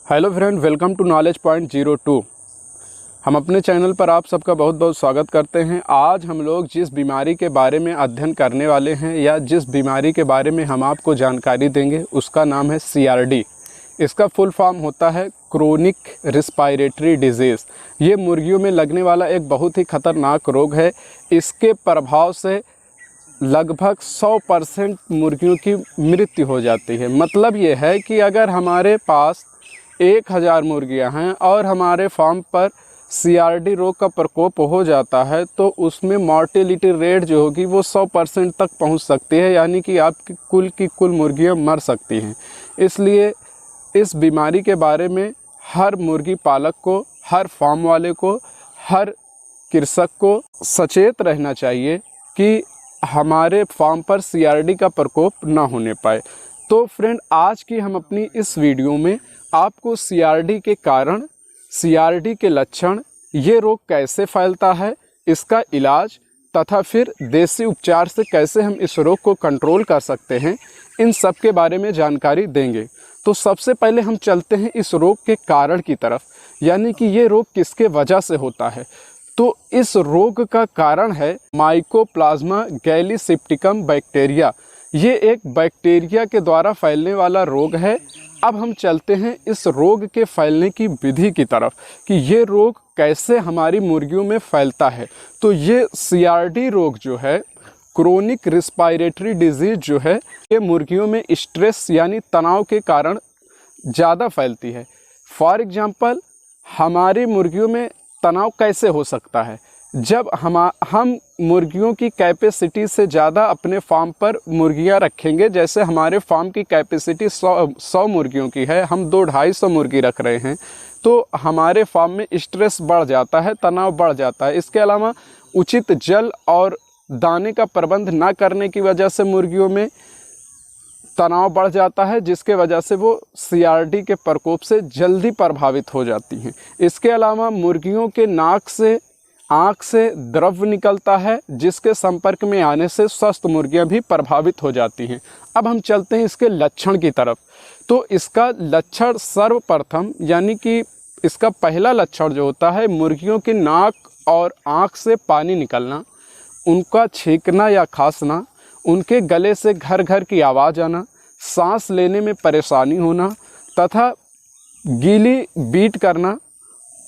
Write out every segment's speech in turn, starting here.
Hello friend, welcome to knowledge point 02। हम अपने channel पर आप सबका बहुत बहुत स्वागत करते हैं। आज हम लोग जिस बीमारी के बारे में अध्ययन करने वाले हैं या जिस बीमारी के बारे में हम आपको जानकारी देंगे उसका नाम है CRD। इसका फुल फॉर्म होता है क्रोनिक रिस्पायरेटरी डिजीज़। ये मुर्गियों में लगने वाला एक बहुत ही खतरनाक रोग है। इसके प्रभाव से लगभग 100% मुर्गियों की मृत्यु हो जाती है। मतलब ये है कि अगर हमारे पास 1000 मुर्गियां हैं और हमारे फार्म पर CRD रोग का प्रकोप हो जाता है तो उसमें मॉर्टेलिटी रेट जो होगी वो 100% तक पहुंच सकती है, यानी कि आपकी कुल मुर्गियां मर सकती हैं। इसलिए इस बीमारी के बारे में हर मुर्गी पालक को, हर फार्म वाले को, हर कृषक को सचेत रहना चाहिए कि हमारे फार्म पर CRD का प्रकोप ना होने पाए। तो फ्रेंड, आज की हम अपनी इस वीडियो में आपको CRD के कारण, CRD के लक्षण, ये रोग कैसे फैलता है, इसका इलाज तथा फिर देसी उपचार से कैसे हम इस रोग को कंट्रोल कर सकते हैं, इन सब के बारे में जानकारी देंगे। तो सबसे पहले हम चलते हैं इस रोग के कारण की तरफ, यानी कि ये रोग किसके वजह से होता है। तो इस रोग का कारण है माइकोप्लाज्मा गैलीसिप्टिकम बैक्टीरिया। ये एक बैक्टीरिया के द्वारा फैलने वाला रोग है। अब हम चलते हैं इस रोग के फैलने की विधि की तरफ कि ये रोग कैसे हमारी मुर्गियों में फैलता है। तो ये CRD रोग जो है, क्रोनिक रिस्पायरेटरी डिजीज़ जो है, ये मुर्गियों में स्ट्रेस यानी तनाव के कारण ज़्यादा फैलती है। फॉर एग्जांपल, हमारी मुर्गियों में तनाव कैसे हो सकता है? जब हम मुर्गियों की कैपेसिटी से ज़्यादा अपने फार्म पर मुर्गियां रखेंगे। जैसे हमारे फार्म की कैपेसिटी 100 मुर्गियों की है, हम 200-250 मुर्गी रख रहे हैं, तो हमारे फार्म में स्ट्रेस बढ़ जाता है, तनाव बढ़ जाता है। इसके अलावा उचित जल और दाने का प्रबंध ना करने की वजह से मुर्गियों में तनाव बढ़ जाता है, जिसके वजह से वो CRD के प्रकोप से जल्दी प्रभावित हो जाती हैं। इसके अलावा मुर्गियों के नाक से, आँख से द्रव निकलता है, जिसके संपर्क में आने से स्वस्थ मुर्गियां भी प्रभावित हो जाती हैं। अब हम चलते हैं इसके लक्षण की तरफ। तो इसका लक्षण सर्वप्रथम, यानी कि इसका पहला लक्षण जो होता है, मुर्गियों की नाक और आँख से पानी निकलना, उनका छींकना या खांसना, उनके गले से घर घर की आवाज़ आना, सांस लेने में परेशानी होना तथा गीली बीट करना,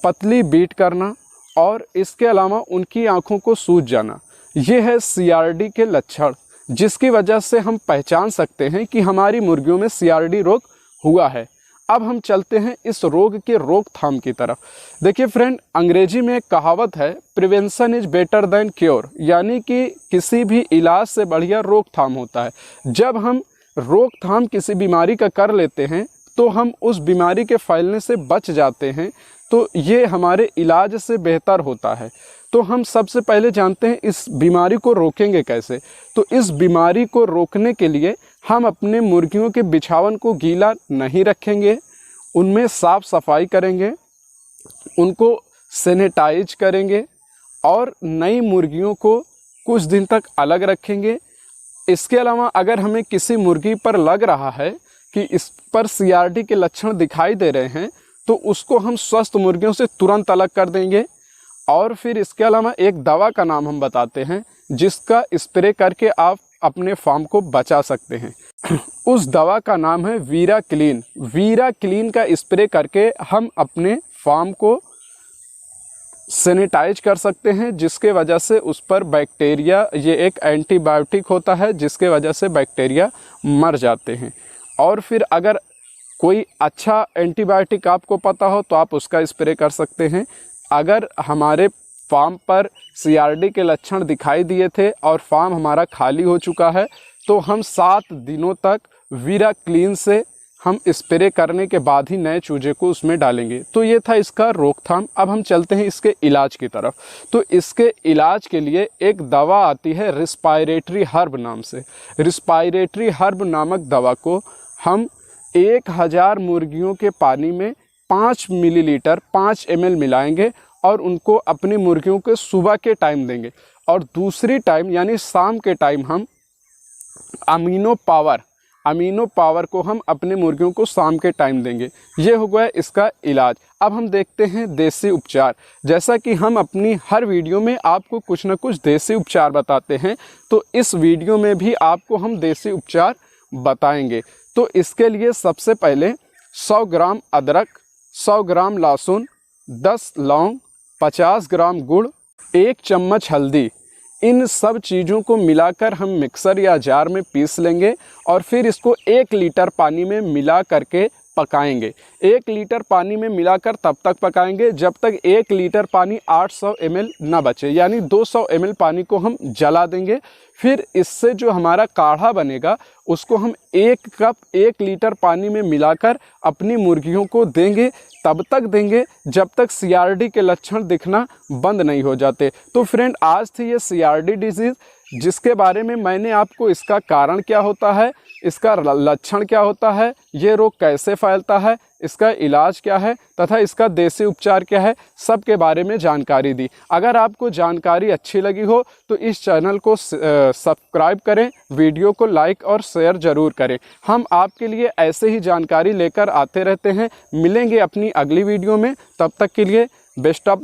पतली बीट करना और इसके अलावा उनकी आँखों को सूज जाना। ये है CRD के लक्षण, जिसकी वजह से हम पहचान सकते हैं कि हमारी मुर्गियों में CRD रोग हुआ है। अब हम चलते हैं इस रोग के रोकथाम की तरफ। देखिए फ्रेंड, अंग्रेजी में एक कहावत है, prevention is better than cure, यानी कि किसी भी इलाज से बढ़िया रोकथाम होता है। जब हम रोकथाम किसी बीमारी का कर लेते हैं तो हम उस बीमारी के फैलने से बच जाते हैं, तो ये हमारे इलाज से बेहतर होता है। तो हम सबसे पहले जानते हैं इस बीमारी को रोकेंगे कैसे। तो इस बीमारी को रोकने के लिए हम अपने मुर्गियों के बिछावन को गीला नहीं रखेंगे, उनमें साफ सफाई करेंगे, उनको सैनिटाइज करेंगे और नई मुर्गियों को कुछ दिन तक अलग रखेंगे। इसके अलावा अगर हमें किसी मुर्गी पर लग रहा है कि इस पर CRD के लक्षण दिखाई दे रहे हैं तो उसको हम स्वस्थ मुर्गियों से तुरंत अलग कर देंगे। और फिर इसके अलावा एक दवा का नाम हम बताते हैं जिसका स्प्रे करके आप अपने फार्म को बचा सकते हैं। उस दवा का नाम है वीरा क्लीन। वीरा क्लीन का स्प्रे करके हम अपने फार्म को सैनिटाइज कर सकते हैं, जिसके वजह से उस पर बैक्टीरिया, ये एक एंटीबायोटिक होता है जिसके वजह से बैक्टीरिया मर जाते हैं। और फिर अगर कोई अच्छा एंटीबायोटिक आपको पता हो तो आप उसका स्प्रे कर सकते हैं। अगर हमारे फार्म पर CRD के लक्षण दिखाई दिए थे और फार्म हमारा खाली हो चुका है तो हम 7 दिनों तक वीरा क्लीन से हम स्प्रे करने के बाद ही नए चूजे को उसमें डालेंगे। तो ये था इसका रोकथाम। अब हम चलते हैं इसके इलाज की तरफ। तो इसके इलाज के लिए एक दवा आती है रिस्पायरेटरी हर्ब नाम से। रिस्पायरेटरी हर्ब नामक दवा को हम 1000 मुर्गियों के पानी में 5 मिलीलीटर 5 ml मिलाएंगे और उनको अपनी मुर्गियों के सुबह के टाइम देंगे और दूसरी टाइम यानी शाम के टाइम हम अमीनो पावर अमीनो पावर को हम अपने मुर्गियों को शाम के टाइम देंगे। ये हो गया इसका इलाज। अब हम देखते हैं देसी उपचार। जैसा कि हम अपनी हर वीडियो में आपको कुछ ना कुछ देसी उपचार बताते हैं, तो इस वीडियो में भी आपको हम देसी उपचार बताएंगे। तो इसके लिए सबसे पहले 100 ग्राम अदरक, 100 ग्राम लहसुन, 10 लौंग, 50 ग्राम गुड़, 1 चम्मच हल्दी, इन सब चीज़ों को मिलाकर हम मिक्सर या जार में पीस लेंगे और फिर इसको 1 लीटर पानी में मिला करके पकाएंगे। 1 लीटर पानी में मिलाकर तब तक पकाएंगे जब तक 1 लीटर पानी 800 ml ना बचे, यानी 200 ml पानी को हम जला देंगे। फिर इससे जो हमारा काढ़ा बनेगा उसको हम 1 कप 1 लीटर पानी में मिलाकर अपनी मुर्गियों को देंगे। तब तक देंगे जब तक सीआरडी के लक्षण दिखना बंद नहीं हो जाते। तो फ्रेंड, आज थी ये सीआरडी डिजीज़, जिसके बारे में मैंने आपको इसका कारण क्या होता है, इसका लक्षण क्या होता है, ये रोग कैसे फैलता है, इसका इलाज क्या है तथा इसका देसी उपचार क्या है, सब के बारे में जानकारी दी। अगर आपको जानकारी अच्छी लगी हो तो इस चैनल को सब्सक्राइब करें, वीडियो को लाइक और शेयर ज़रूर करें। हम आपके लिए ऐसे ही जानकारी लेकर आते रहते हैं। मिलेंगे अपनी अगली वीडियो में, तब तक के लिए बेस्ट ऑफ।